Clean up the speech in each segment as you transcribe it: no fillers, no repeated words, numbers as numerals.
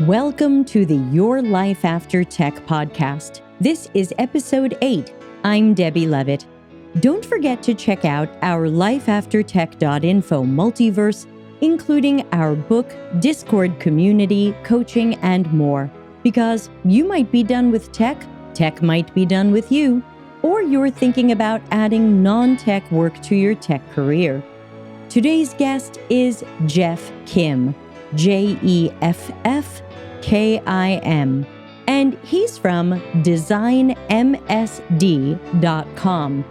Welcome to the Your Life After Tech podcast. This is episode 8. I'm Debbie Levitt. Don't forget to check out our lifeaftertech.info multiverse, including our book, Discord community, coaching, and more. Because you might be done with tech, tech might be done with you, or you're thinking about adding non-tech work to your tech career. Today's guest is Jeff Kim, JEFFKIM, and he's from designmsd.com.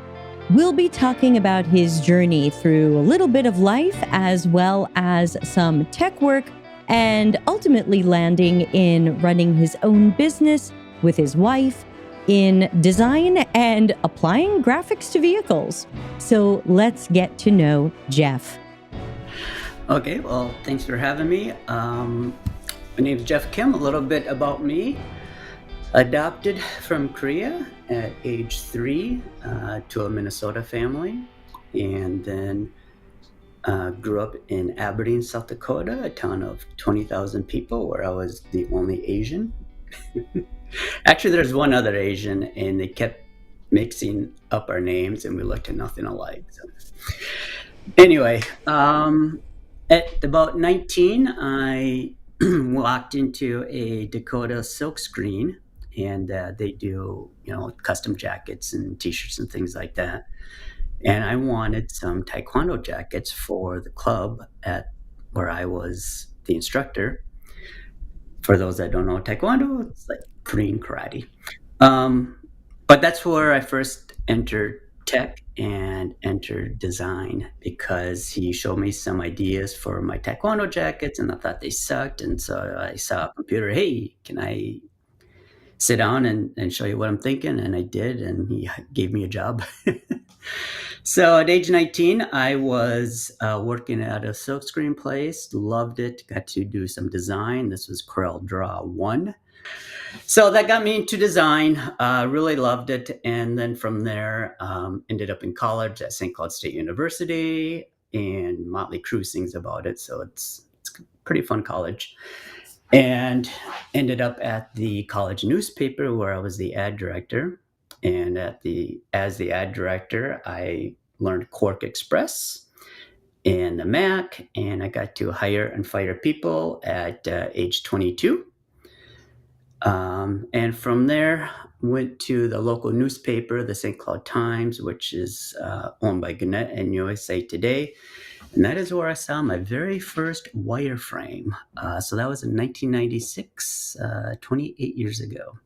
We'll be talking about his journey through a little bit of life as well as some tech work and ultimately landing in running his own business with his wife in design and applying graphics to vehicles. So let's get to know Jeff. Okay, well, thanks for having me. My name is Jeff Kim. A little bit about me. Adopted from Korea at age 3 to a Minnesota family, and then grew up in Aberdeen, South Dakota, a town of 20,000 people where I was the only Asian. Actually, there's one other Asian, and they kept mixing up our names, and we looked nothing alike. So, anyway, at about 19, I walked into a Dakota silkscreen, and they do, custom jackets and T-shirts and things like that. And I wanted some Taekwondo jackets for the club at where I was the instructor. For those that don't know, Taekwondo, it's like Korean karate. But that's where I first entered tech and entered design, because he showed me some ideas for my Taekwondo jackets and I thought they sucked. And so I saw a computer, hey, can I sit down and show you what I'm thinking? And I did, and he gave me a job. So at age 19, I was working at a silkscreen place, loved it, got to do some design. This was CorelDRAW 1. So that got me into design, really loved it. And then from there, ended up in college at St. Cloud State University, and Motley Crue sings about it. So it's a pretty fun college. And ended up at the college newspaper where I was the ad director. And as the ad director, I learned QuarkXPress and the Mac, and I got to hire and fire people at age 22. And from there, went to the local newspaper, the St. Cloud Times, which is owned by Gannett and USA Today. And that is where I saw my very first wireframe. So that was in 1996, 28 years ago.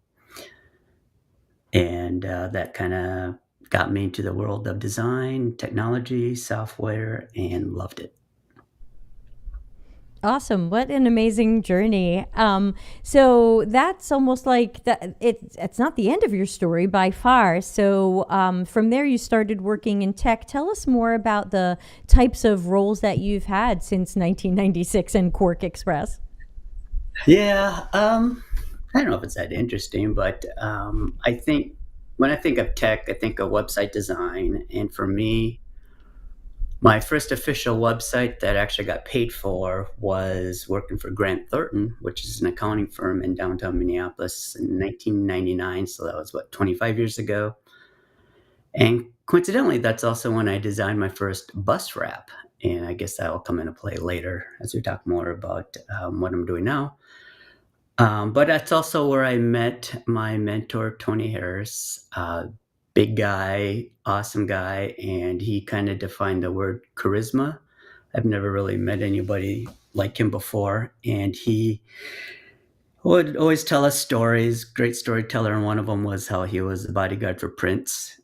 And that kind of got me into the world of design, technology, software, and loved it. Awesome. What an amazing journey. So that's almost like that. It's not the end of your story by far. So from there, you started working in tech. Tell us more about the types of roles that you've had since 1996 and QuarkXPress. Yeah, I don't know if it's that interesting, but I think when I think of tech, I think of website design. And for me, my first official website that I actually got paid for was working for Grant Thornton, which is an accounting firm in downtown Minneapolis in 1999. So that was, 25 years ago. And coincidentally, that's also when I designed my first bus wrap. And I guess that will come into play later as we talk more about what I'm doing now. But that's also where I met my mentor, Tony Harris, big guy, awesome guy, and he kind of defined the word charisma. I've never really met anybody like him before, and he would always tell us stories, great storyteller, and one of them was how he was the bodyguard for Prince.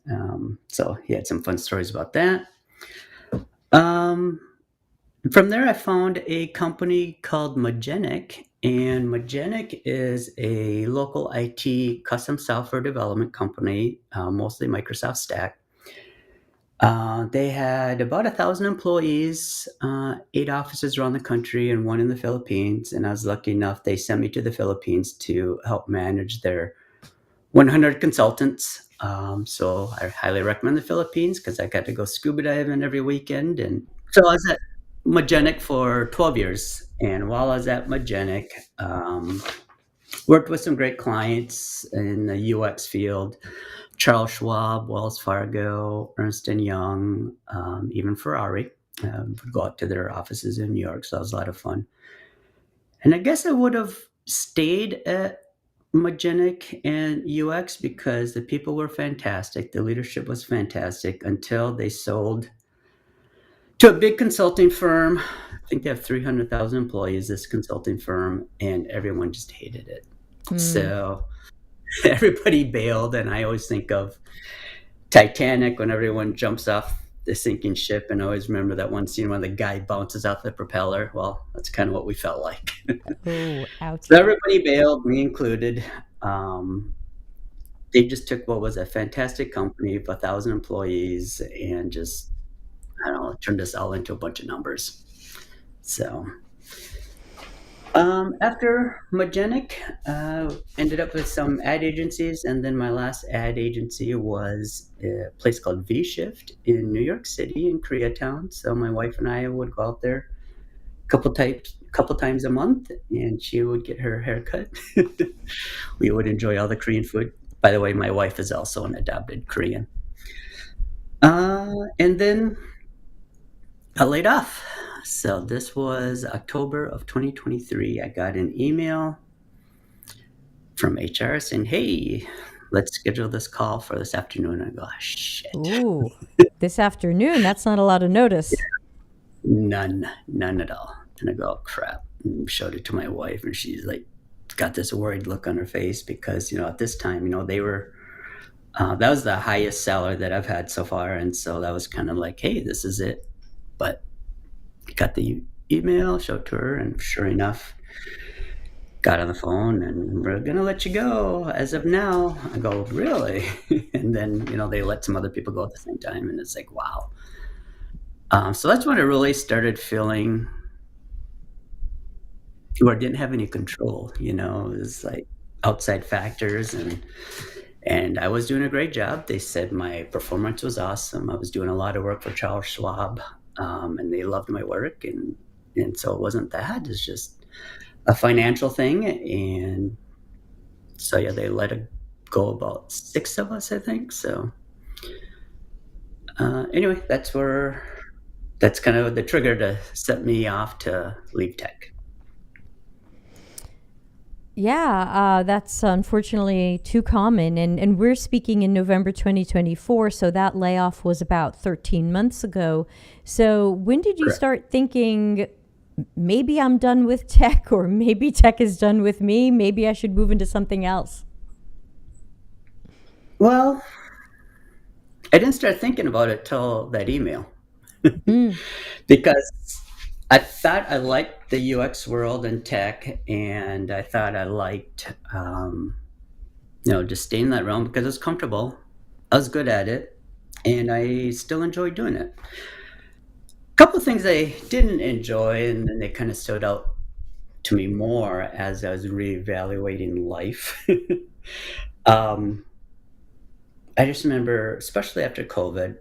So he had some fun stories about that. From there, I found a company called Magenic, and Magenic is a local IT custom software development company, mostly Microsoft Stack. They had about 1,000 employees, 8 offices around the country, and 1 in the Philippines. And I was lucky enough, they sent me to the Philippines to help manage their 100 consultants. So I highly recommend the Philippines because I got to go scuba diving every weekend. And so I was at Magenic for 12 years. And while I was at Magenic, um, worked with some great clients in the UX field. Charles Schwab, Wells Fargo, Ernst& and Young, even Ferrari. Would go out to their offices in New York, so that was a lot of fun. And I guess I would have stayed at Magenic and UX because the people were fantastic, the leadership was fantastic until they sold to a big consulting firm. I think they have 300,000 employees, this consulting firm, and everyone just hated it. Mm. So everybody bailed, and I always think of Titanic when everyone jumps off the sinking ship, and I always remember that one scene when the guy bounces out the propeller. Well, that's kind of what we felt like. Oh, So ouch. everybody bailed, me included. Um, they just took what was a fantastic company of 1,000 employees and just, I don't know, turned us all into a bunch of numbers. So after Magenic, ended up with some ad agencies, and then my last ad agency was a place called V Shift in New York City in Koreatown. So my wife and I would go out there couple times a month, and she would get her haircut. We would enjoy all the Korean food. By the way, my wife is also an adopted Korean. And then got laid off. So this was October of 2023. I got an email from HR saying, "Hey, let's schedule this call for this afternoon." I go, "Ah, shit." Ooh, this afternoon, that's not a lot of notice. None at all. And I go, "Oh, crap." And showed it to my wife, and she's like, got this worried look on her face because, at this time, they were, that was the highest salary that I've had so far. And so that was kind of like, hey, this is it. But got the email, showed to her, and sure enough, got on the phone and we're gonna let you go as of now. I go, really? And then they let some other people go at the same time, and it's like, wow. So that's when I really started feeling where I didn't have any control. It was like outside factors, and I was doing a great job. They said my performance was awesome. I was doing a lot of work for Charles Schwab, and they loved my work, and so it wasn't that. It's just a financial thing, and so yeah, they let it go about 6 of us, I think. So anyway, that's kind of the trigger to set me off to leave tech. Yeah, that's unfortunately too common. And we're speaking in November 2024, so that layoff was about 13 months ago. So when did you Correct. start thinking, maybe I'm done with tech, or maybe tech is done with me? Maybe I should move into something else? Well, I didn't start thinking about it till that email. Mm. Because I thought I liked the UX world and tech, and I thought I liked, just staying in that realm because it's comfortable. I was good at it, and I still enjoy doing it. A couple of things I didn't enjoy, and then they kind of stood out to me more as I was reevaluating life. um, I just remember, especially after COVID,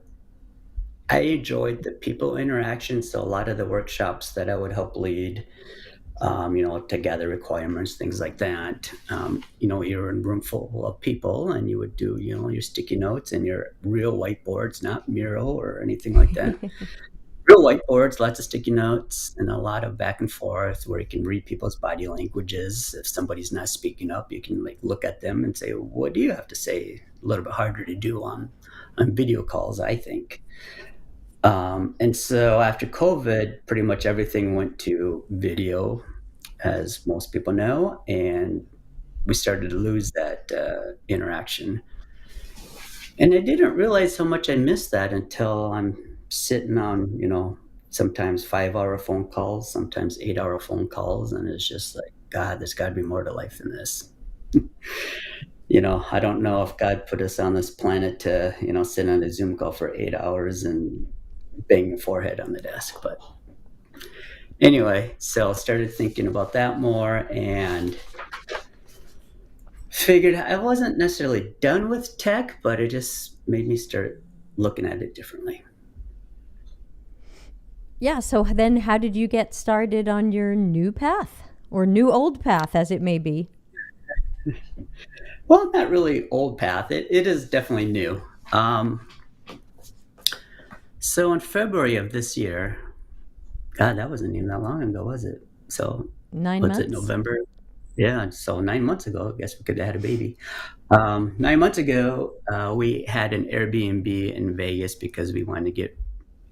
I enjoyed the people interaction. So a lot of the workshops that I would help lead, to gather requirements, things like that. You're in a room full of people, and you would do, your sticky notes and your real whiteboards, not Miro or anything like that. Real whiteboards, lots of sticky notes, and a lot of back and forth where you can read people's body languages. If somebody's not speaking up, you can look at them and say, "What do you have to say?" A little bit harder to do on video calls, I think. And so after COVID, pretty much everything went to video, as most people know, and we started to lose that interaction. And I didn't realize how much I missed that until I'm sitting on, sometimes 5-hour phone calls, sometimes 8-hour phone calls, and it's just like, God, there's got to be more to life than this. I don't know if God put us on this planet to, sit on a Zoom call for 8 hours and bang your forehead on the desk. But anyway, so started thinking about that more and figured I wasn't necessarily done with tech, but it just made me start looking at it differently. Yeah, so then how did you get started on your new path or new old path as it may be? Well, not really old path. It is definitely new. Um, so in February of this year, God, that wasn't even that long ago, was it? So Nine what's it, months? November? Yeah, so 9 months ago, I guess we could have had a baby. 9 months ago, we had an Airbnb in Vegas because we wanted to get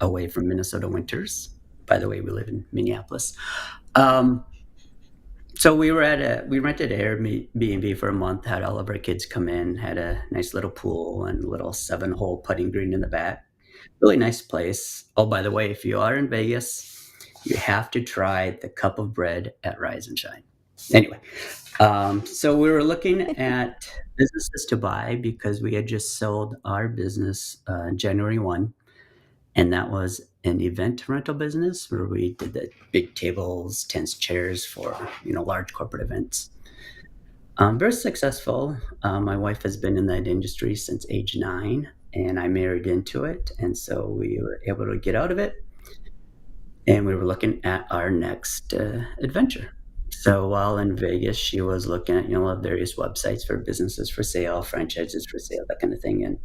away from Minnesota winters. By the way, we live in Minneapolis. Um, so we rented an Airbnb for a month, had all of our kids come in, had a nice little pool and a little 7-hole putting green in the back. Really nice place. Oh, by the way, if you are in Vegas, you have to try the cup of bread at Rise and Shine. Anyway, so we were looking at businesses to buy because we had just sold our business January 1, and that was an event rental business where we did the big tables, tents, chairs for large corporate events. Very successful. My wife has been in that industry since age 9, and I married into it, and so we were able to get out of it, and we were looking at our next adventure. So while in Vegas, she was looking at various websites for businesses for sale, franchises for sale, that kind of thing, and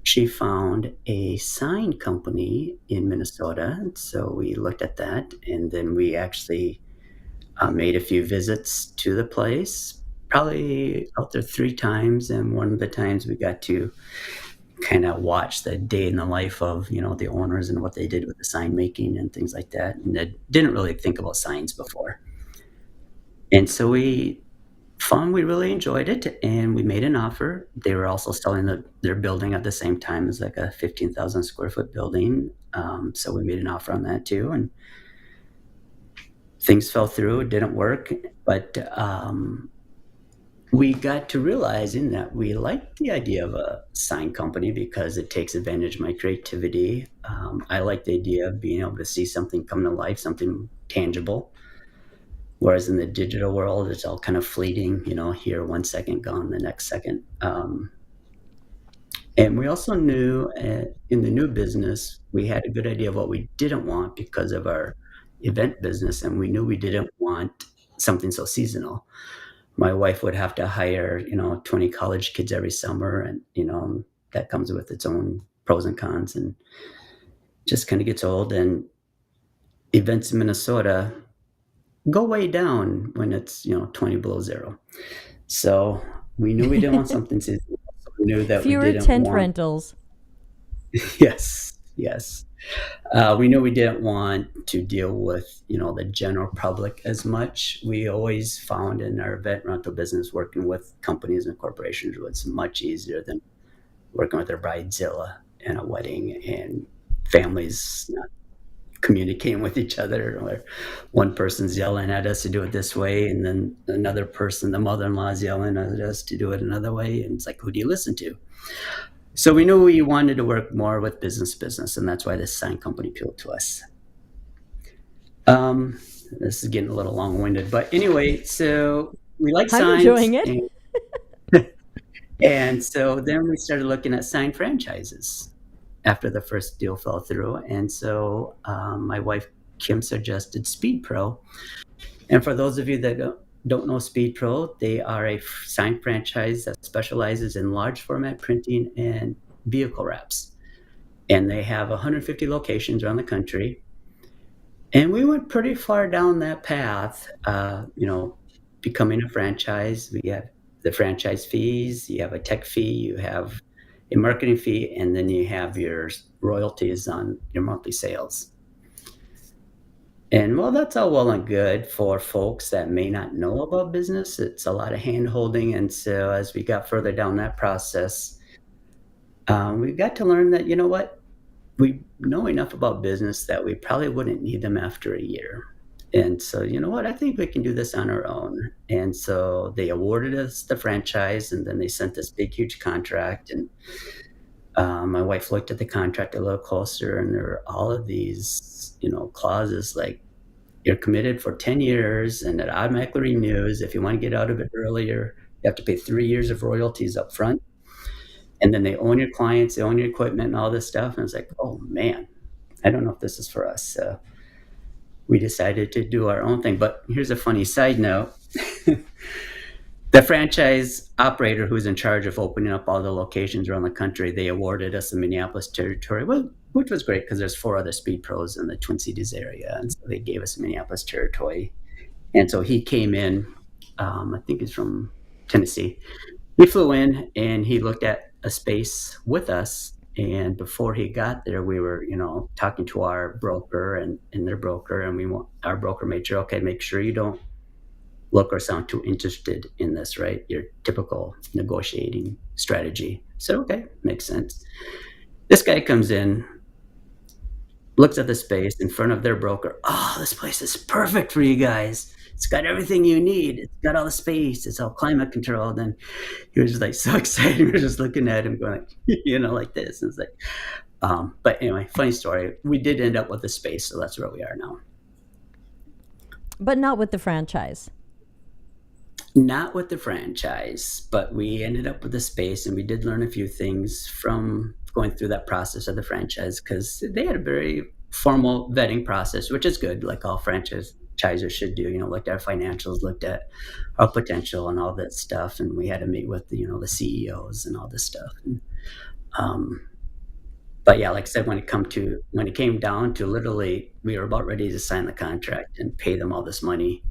she found a sign company in Minnesota. So we looked at that, and then we actually made a few visits to the place. Probably out there 3 times, and one of the times we got to kind of watch the day in the life of the owners and what they did with the sign making and things like that. And I didn't really think about signs before, and so we found we really enjoyed it, and we made an offer. They were also selling their building at the same time as like a 15,000 square foot building. So we made an offer on that too, and things fell through. It didn't work, but we got to realizing that we liked the idea of a sign company because it takes advantage of my creativity. I like the idea of being able to see something come to life, something tangible. Whereas in the digital world, it's all kind of fleeting, here 1 second, gone the next second. And we also knew in the new business, we had a good idea of what we didn't want because of our event business. And we knew we didn't want something so seasonal. My wife would have to hire, 20 college kids every summer. And, that comes with its own pros and cons and just kind of gets old. And events in Minnesota go way down when it's 20 below zero. So we knew we didn't want something seasonal. So we knew that we Fewer didn't tent want. rentals. Yes. We knew we didn't want to deal with the general public as much. We always found in our event rental business working with companies and corporations was much easier than working with a bridezilla in a wedding and families not communicating with each other, or one person's yelling at us to do it this way, and then another person, the mother-in-law, is yelling at us to do it another way, and it's like, who do you listen to? So we knew we wanted to work more with business, and that's why this sign company appealed to us. This is getting a little long-winded, but anyway, so we like I'm signs, enjoying it. and so then we started looking at sign franchises after the first deal fell through. And so my wife, Kim, suggested Speed Pro. And for those of you that don't know Speed Pro, they are a sign franchise that specializes in large format printing and vehicle wraps. And they have 150 locations around the country. And we went pretty far down that path, becoming a franchise. We have the franchise fees, you have a tech fee, you have a marketing fee, and then you have your royalties on your monthly sales. And well, that's all well and good for folks that may not know about business. It's a lot of hand holding. And so as we got further down that process, we got to learn that, what? We know enough about business that we probably wouldn't need them after a year. And so, what? I think we can do this on our own. And so they awarded us the franchise, and then they sent this big, huge contract. And my wife looked at the contract a little closer, and there were all of these, clauses like you're committed for 10 years, and it automatically renews. If you want to get out of it earlier, you have to pay 3 years of royalties up front. And then they own your clients, they own your equipment and all this stuff. And it's like, oh man. I don't know if this is for us. So we decided to do our own thing. But here's a funny side note. The franchise operator who's in charge of opening up all the locations around the country, they awarded us the Minneapolis territory, well, which was great because there's 4 other speed pros in the Twin Cities area. And so they gave us the Minneapolis territory. And so he came in, I think he's from Tennessee. He flew in and he looked at a space with us. And before he got there, we were, talking to our broker and their broker, and our broker made sure, okay, make sure you don't look or sound too interested in this, right? Your typical negotiating strategy. So, okay, makes sense. This guy comes in, looks at the space in front of their broker. Oh, this place is perfect for you guys. It's got everything you need. It's got all the space. It's all climate controlled. And he was like so excited. We were just looking at him going, like this. And it's like, but anyway, funny story. We did end up with the space, so that's where we are now. But not with the franchise. Not with the franchise, but we ended up with the space, and we did learn a few things from going through that process of the franchise, because they had a very formal vetting process, which is good, like all franchisers should do. Looked at our financials, looked at our potential and all that stuff, and we had to meet with the CEOs and all this stuff. But yeah, like I said, when it came down to literally, we were about ready to sign the contract and pay them all this money.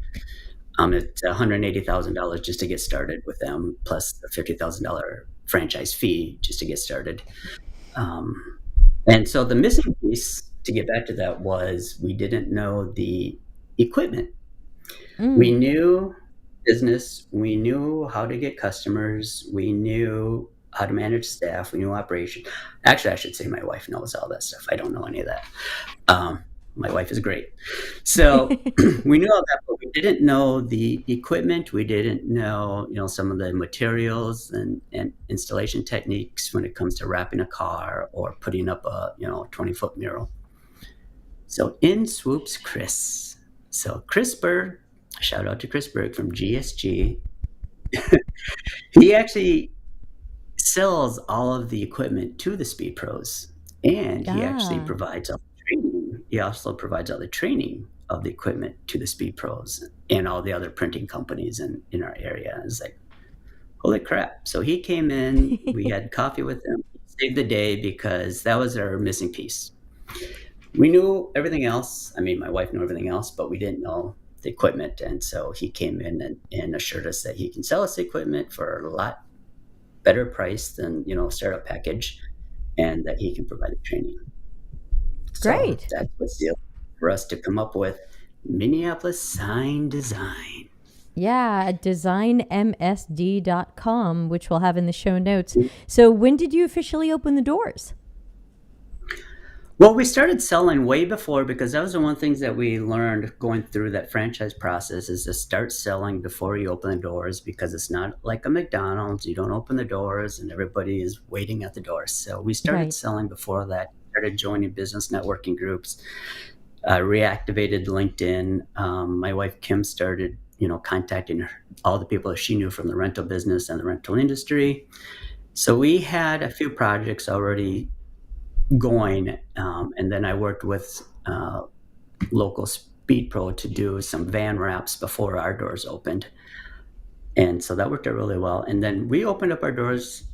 It's $180,000 just to get started with them, plus the $50,000 franchise fee just to get started. And so the missing piece, to get back to that, was we didn't know the equipment. We knew business, we knew how to get customers, we knew how to manage staff, we knew operation. Actually, I should say my wife knows all that stuff. I don't know any of that. My wife is great. So we knew all that, but we didn't know the equipment. We didn't know, some of the materials and installation techniques when it comes to wrapping a car or putting up a, 20-foot mural. So in swoops Chris. So Chris Berg, shout out to Chris Berg from GSG. He actually sells all of the equipment to the Speed Pros, and he actually provides all the training. He also provides all the training of the equipment to the Speed Pros and all the other printing companies in our area. It's like, holy crap. So he came in, we had coffee with him, saved the day, because that was our missing piece. We knew everything else. I mean, my wife knew everything else, but we didn't know the equipment. And so he came in and assured us that he can sell us the equipment for a lot better price than, startup package, and that he can provide the training. Great. So that's what's the for us to come up with Minneapolis Sign Design. Yeah, designmsd.com, which we'll have in the show notes. So when did you officially open the doors? Well, we started selling way before, because that was the one things that we learned going through that franchise process, is to start selling before you open the doors, because it's not like a McDonald's. You don't open the doors and everybody is waiting at the doors. So we started selling before that, started joining business networking groups, reactivated LinkedIn. My wife, Kim, started, contacting all the people that she knew from the rental business and the rental industry. So we had a few projects already going, and then I worked with local Speed Pro to do some van wraps before our doors opened, and so that worked out really well. And then we opened up our doors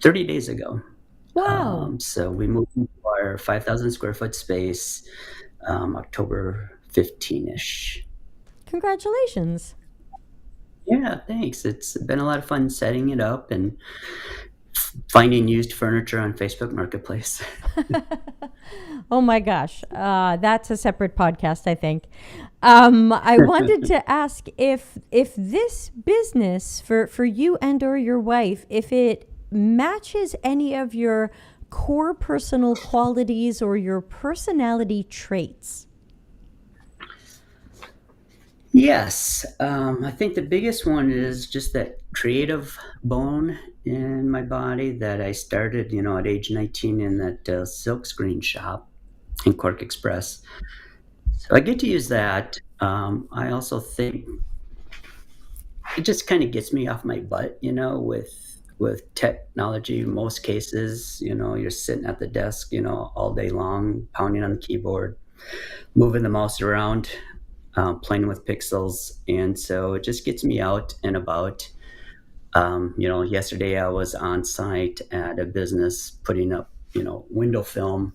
30 days ago. Wow. So we moved into our 5,000 square foot space October 15-ish. Congratulations. Yeah, thanks. It's been a lot of fun setting it up and finding used furniture on Facebook Marketplace. Oh my gosh. That's a separate podcast, I think. I wanted to ask if this business for you and or your wife, if it matches any of your core personal qualities or your personality traits. Yes. I think the biggest one is just that creative bone in my body that I started, at age 19 in that silk screen shop in QuarkXPress. So I get to use that. I also think it just kind of gets me off my butt, with with technology, most cases, you're sitting at the desk, all day long, pounding on the keyboard, moving the mouse around, playing with pixels. And so it just gets me out and about. Yesterday I was on site at a business putting up, window film,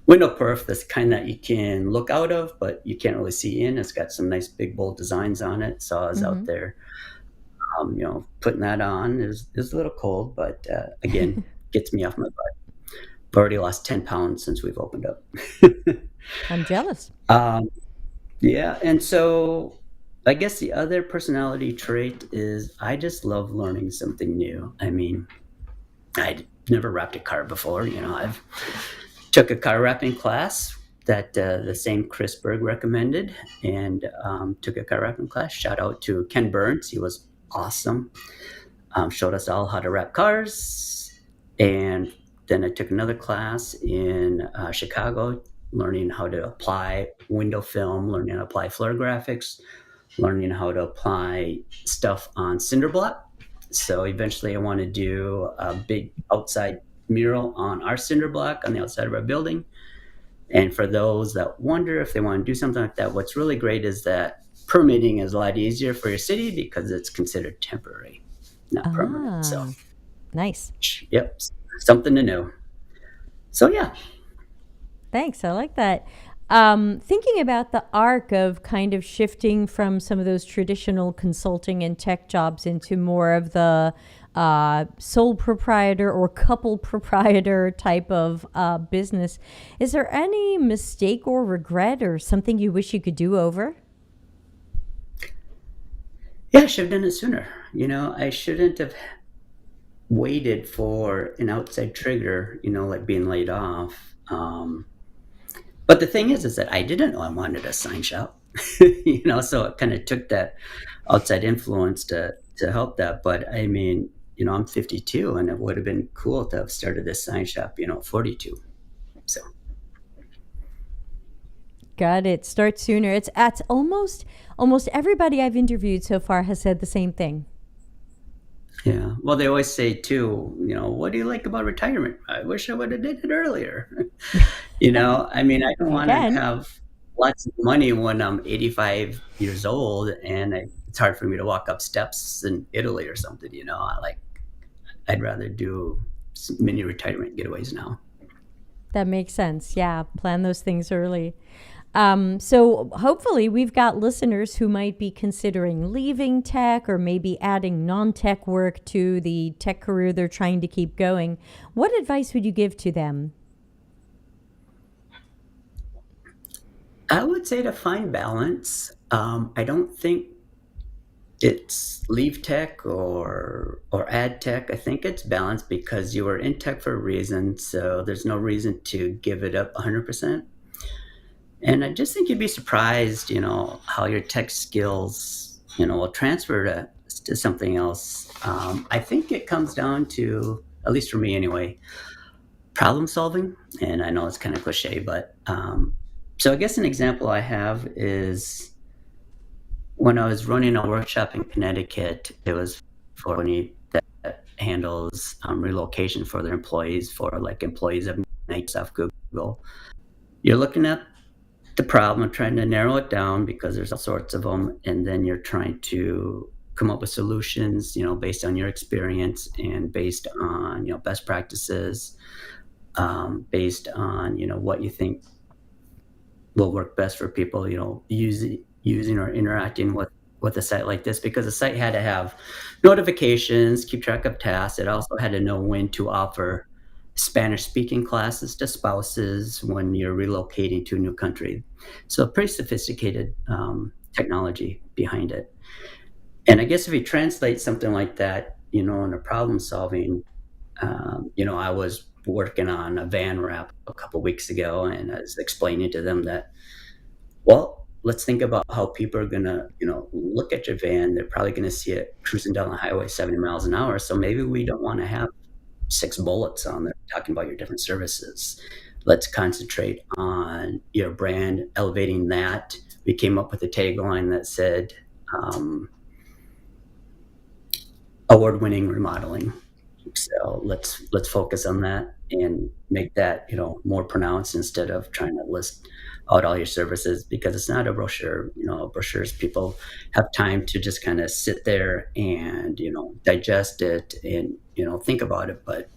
window perf, that's kind that you can look out of, but you can't really see in. It's got some nice big bold designs on it. So I was out Hmm. there, putting that on. Is a little cold, but again, gets me off my butt. I've already lost 10 pounds since we've opened up. I'm jealous. um, yeah, and so I guess the other personality trait is I just love learning something new. I mean, I'd never wrapped a car before. I've took a car wrapping class that the same Chris Berg recommended, and took a car wrapping class. Shout out to Ken Burns. He was awesome. Showed us all how to wrap cars. And then I took another class in Chicago, learning how to apply window film, learning how to apply flare graphics, learning how to apply stuff on cinder block. So eventually I want to do a big outside mural on our cinder block on the outside of our building. And for those that wonder if they want to do something like that, what's really great is that permitting is a lot easier for your city because it's considered temporary, not permanent. So, Ah, nice. yep, something to know. So, yeah. Thanks. I like that. Thinking about the arc of kind of shifting from some of those traditional consulting and tech jobs into more of the sole proprietor or couple proprietor type of business, is there any mistake or regret or something you wish you could do over? Yeah, I should have done it sooner. I shouldn't have waited for an outside trigger, like being laid off. But the thing is that I didn't know I wanted a sign shop, so it kind of took that outside influence to help that. But I mean, I'm 52, and it would have been cool to have started this sign shop, at 42. So Got it. Start sooner. It's at almost everybody I've interviewed so far has said the same thing. yeah, well, they always say too, what do you like about retirement? I wish I would have did it earlier. I mean, I don't You want to can. have lots of money when I'm 85 years old, and it's hard for me to walk up steps in Italy or something. I'd rather do mini retirement getaways now. That makes sense. Yeah, plan those things early. So hopefully, we've got listeners who might be considering leaving tech or maybe adding non tech work to the tech career they're trying to keep going. What advice would you give to them? I would say to find balance. I don't think it's leave tech or add tech. I think it's balance because you were in tech for a reason, so there's no reason to give it up 100%. And I just think you'd be surprised, how your tech skills, will transfer to something else. I think it comes down to, at least for me anyway, problem solving. And I know it's kind of cliche, but so I guess an example I have is when I was running a workshop in Connecticut. It was for a company that handles relocation for their employees, for like employees of Microsoft, Google. You're looking at the problem and trying to narrow it down because there's all sorts of them, and then you're trying to come up with solutions, based on your experience and based on best practices, based on what you think will work best for people, using or interacting with a site like this, because the site had to have notifications, keep track of tasks. It also had to know when to offer Spanish speaking classes to spouses when you're relocating to a new country. So pretty sophisticated technology behind it. And I guess if you translate something like that, in a problem solving, I was working on a van wrap a couple weeks ago, and I was explaining to them that, well, let's think about how people are gonna, look at your van. They're probably gonna see it cruising down the highway 70 miles an hour. So maybe we don't want to have 6 bullets on there talking about your different services. Let's concentrate on your brand, elevating that. We came up with a tagline that said, award-winning remodeling. So let's focus on that and make that, more pronounced instead of trying to list out all your services, because it's not a brochure. Brochures, people have time to just kind of sit there and, digest it and, think about it, but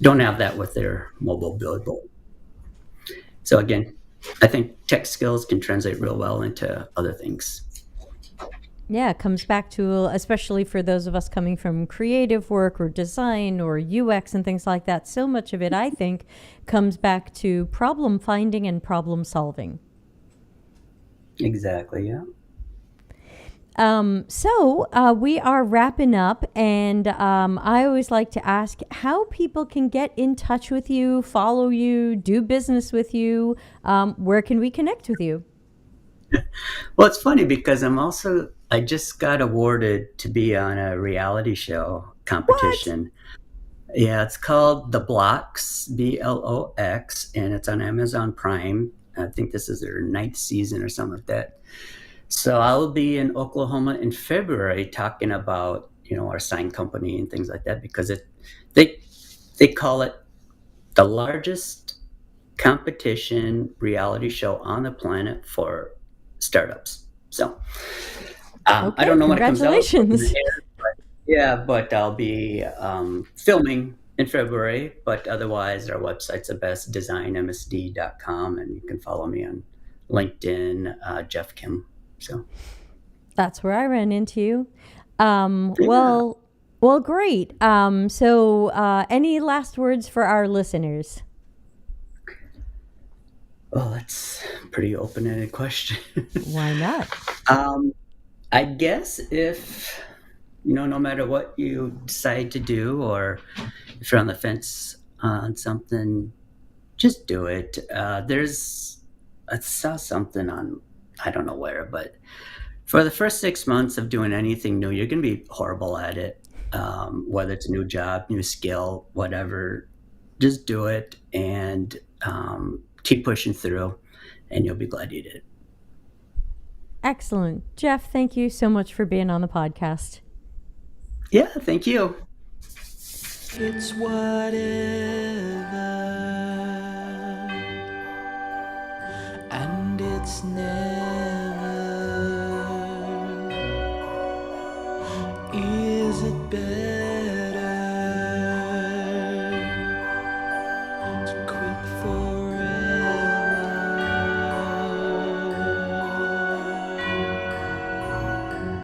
don't have that with their mobile billboard. So again, I think tech skills can translate real well into other things. Yeah, it comes back to, especially for those of us coming from creative work or design or UX and things like that, so much of it, I think, comes back to problem finding and problem solving. Exactly, yeah. So we are wrapping up, and I always like to ask how people can get in touch with you, follow you, do business with you. Where can we connect with you? Well, it's funny because I just got awarded to be on a reality show What? competition. Yeah, it's called The Blocks, Blox, and it's on Amazon Prime. I think this is their ninth season or something like that. So I'll be in Oklahoma in February talking about, our sign company and things like that, because they they call it the largest competition reality show on the planet for startups. So I Okay, don't know when it comes out. congratulations. Yeah, but I'll be filming in February. But otherwise, our website's the best, designmsd.com, and you can follow me on LinkedIn, Jeff Kim. So That's where I ran into you. Um, yeah. well, well, great. So any last words for our listeners? Well, that's a pretty open-ended question. Why not? um, I guess if no matter what you decide to do, or if you're on the fence on something, just do it. I saw something on, I don't know where, but for the first 6 months of doing anything new, you're going to be horrible at it. Whether it's a new job, new skill, whatever, just do it and keep pushing through, and you'll be glad you did. Excellent. Jeff, thank you so much for being on the podcast. Yeah, thank you. It's whatever, and it's never. Is it better?